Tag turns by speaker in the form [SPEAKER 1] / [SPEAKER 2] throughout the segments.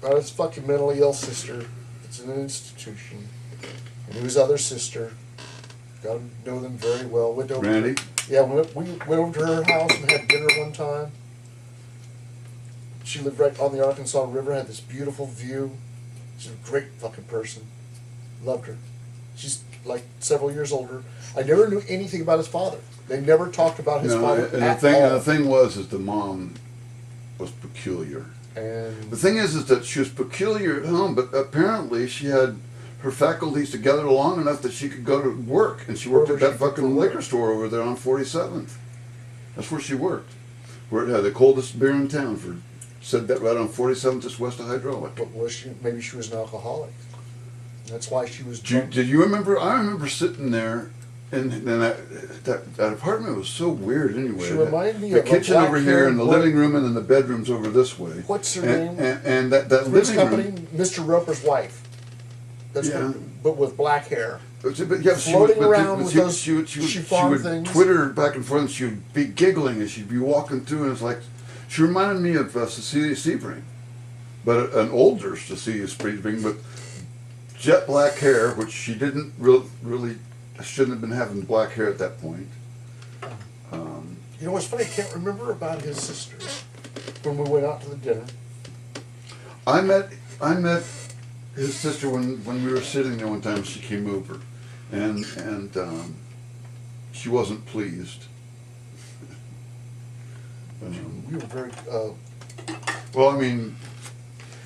[SPEAKER 1] about his fucking mentally ill sister. It's in an institution. I knew his other sister. Got to know them very well. Went over
[SPEAKER 2] Randy?
[SPEAKER 1] Yeah, we went over to her house and had dinner one time. She lived right on the Arkansas River, had this beautiful view. She's a great fucking person. Loved her. She's like several years older. I never knew anything about his father. They never talked about his father
[SPEAKER 2] and
[SPEAKER 1] at
[SPEAKER 2] the
[SPEAKER 1] all.
[SPEAKER 2] thing was, is the mom was peculiar.
[SPEAKER 1] And
[SPEAKER 2] The thing is that she was peculiar at home, but apparently she had her faculties together long enough that she could go to work, and she worked at that fucking liquor store over there on 47th. That's where she worked. Where it had the coldest beer in town. Said that right on 47th, just west of Hydraulic.
[SPEAKER 1] But was she? Maybe she was an alcoholic. That's why she was.
[SPEAKER 2] Did you remember? I remember sitting there, and that apartment was so weird. Anyway,
[SPEAKER 1] She reminded me
[SPEAKER 2] the
[SPEAKER 1] of a
[SPEAKER 2] kitchen over here, and the
[SPEAKER 1] black-haired
[SPEAKER 2] living room, and then the bedrooms over this way.
[SPEAKER 1] What's her
[SPEAKER 2] and,
[SPEAKER 1] name?
[SPEAKER 2] And that
[SPEAKER 1] Three's
[SPEAKER 2] living
[SPEAKER 1] Company,
[SPEAKER 2] room.
[SPEAKER 1] Mr. Roper's wife. That's
[SPEAKER 2] Yeah.
[SPEAKER 1] but with black hair.
[SPEAKER 2] But yeah,
[SPEAKER 1] Floating around with those
[SPEAKER 2] she would
[SPEAKER 1] chiffon things.
[SPEAKER 2] twitter back and forth, and she would be giggling, and she'd be walking through, and it's like, she reminded me of Cecilia Sebring, but an older Cecilia Sebring with jet black hair, which she didn't really shouldn't have been having black hair at that point.
[SPEAKER 1] You know what's funny? I can't remember about his sister when we went out to the dinner.
[SPEAKER 2] I met his sister when we were sitting there one time. She came over, and she wasn't pleased.
[SPEAKER 1] We were very.
[SPEAKER 2] Well, I mean,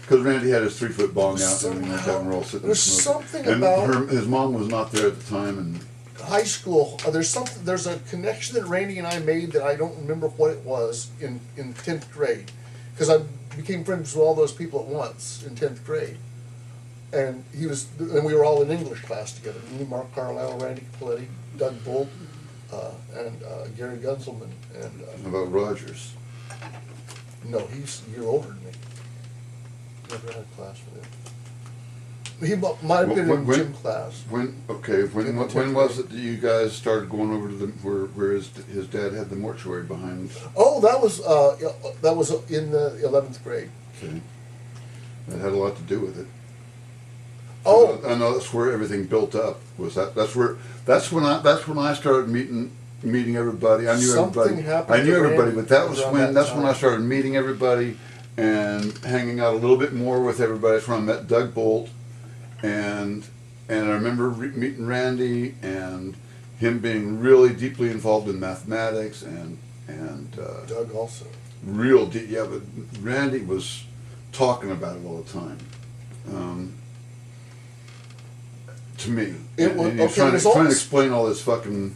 [SPEAKER 2] because Randy had his 3-foot bong out, and we were all sitting there
[SPEAKER 1] There's
[SPEAKER 2] smoking.
[SPEAKER 1] something
[SPEAKER 2] And
[SPEAKER 1] about
[SPEAKER 2] his mom was not there at the time, and
[SPEAKER 1] high school. There's a connection that Randy and I made that I don't remember what it was in 10th grade, because I became friends with all those people at once in 10th grade, and we were all in English class together. Me, Mark Carlisle, Randy Pioletti, Doug Bolt, and Gary Gunselman, and
[SPEAKER 2] how about Rogers?
[SPEAKER 1] no, he's a year older than me. Never had a class with him. He might have been in gym class.
[SPEAKER 2] When was it that you guys started going over to where his dad had the mortuary behind?
[SPEAKER 1] Oh, that was in the 11th grade.
[SPEAKER 2] Okay, that had a lot to do with it.
[SPEAKER 1] Oh,
[SPEAKER 2] I know that's where everything built up. That's when I started meeting everybody. I knew
[SPEAKER 1] Something
[SPEAKER 2] everybody.
[SPEAKER 1] happened
[SPEAKER 2] I knew
[SPEAKER 1] to
[SPEAKER 2] everybody,
[SPEAKER 1] Randy
[SPEAKER 2] but that's
[SPEAKER 1] around that
[SPEAKER 2] when I
[SPEAKER 1] time.
[SPEAKER 2] started meeting everybody and hanging out a little bit more with everybody. That's when I met Doug Bolt, and I remember meeting Randy and him being really deeply involved in mathematics and
[SPEAKER 1] Doug also.
[SPEAKER 2] real deep. Yeah, but Randy was talking about it all the time. To me, and he was trying to explain all this fucking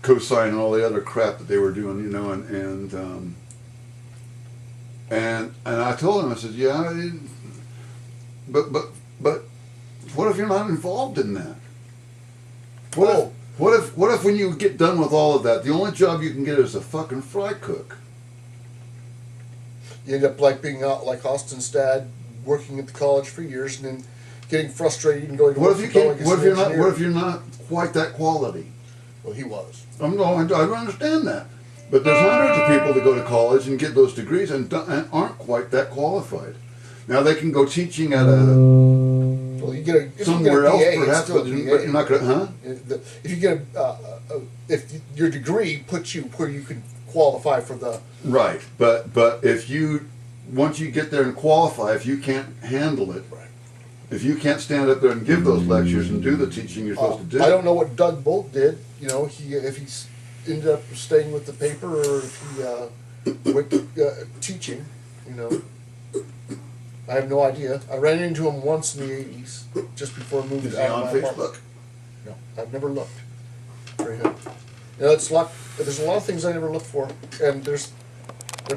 [SPEAKER 2] cosine and all the other crap that they were doing, and I told him, I said, yeah, but what if you're not involved in that? What if when you get done with all of that, the only job you can get is a fucking fry cook?
[SPEAKER 1] You end up like being out like Austin's dad, working at the college for years, and then getting frustrated and going to work for college.
[SPEAKER 2] What if you're not quite that quality?
[SPEAKER 1] Well, he was.
[SPEAKER 2] I understand that, but there's hundreds of people that go to college and get those degrees and aren't quite that qualified. Now they can go teaching at
[SPEAKER 1] Well, you get a
[SPEAKER 2] somewhere else,
[SPEAKER 1] BA,
[SPEAKER 2] perhaps, but you're not going to, huh?
[SPEAKER 1] If you get if your degree puts you where you can qualify for the
[SPEAKER 2] Right, but once you get there and qualify, if you can't handle it,
[SPEAKER 1] right.
[SPEAKER 2] if you can't stand up there and give those lectures and do the teaching you're supposed to do.
[SPEAKER 1] I don't know what Doug Bolt did. If he's ended up staying with the paper or if he went to teaching. I have no idea. I ran into him once in the 80s, just before I moved
[SPEAKER 2] Is he
[SPEAKER 1] out
[SPEAKER 2] on
[SPEAKER 1] of my
[SPEAKER 2] Facebook?
[SPEAKER 1] apartment. No, I've never looked for him. There's a lot of things I never look for, and they're probably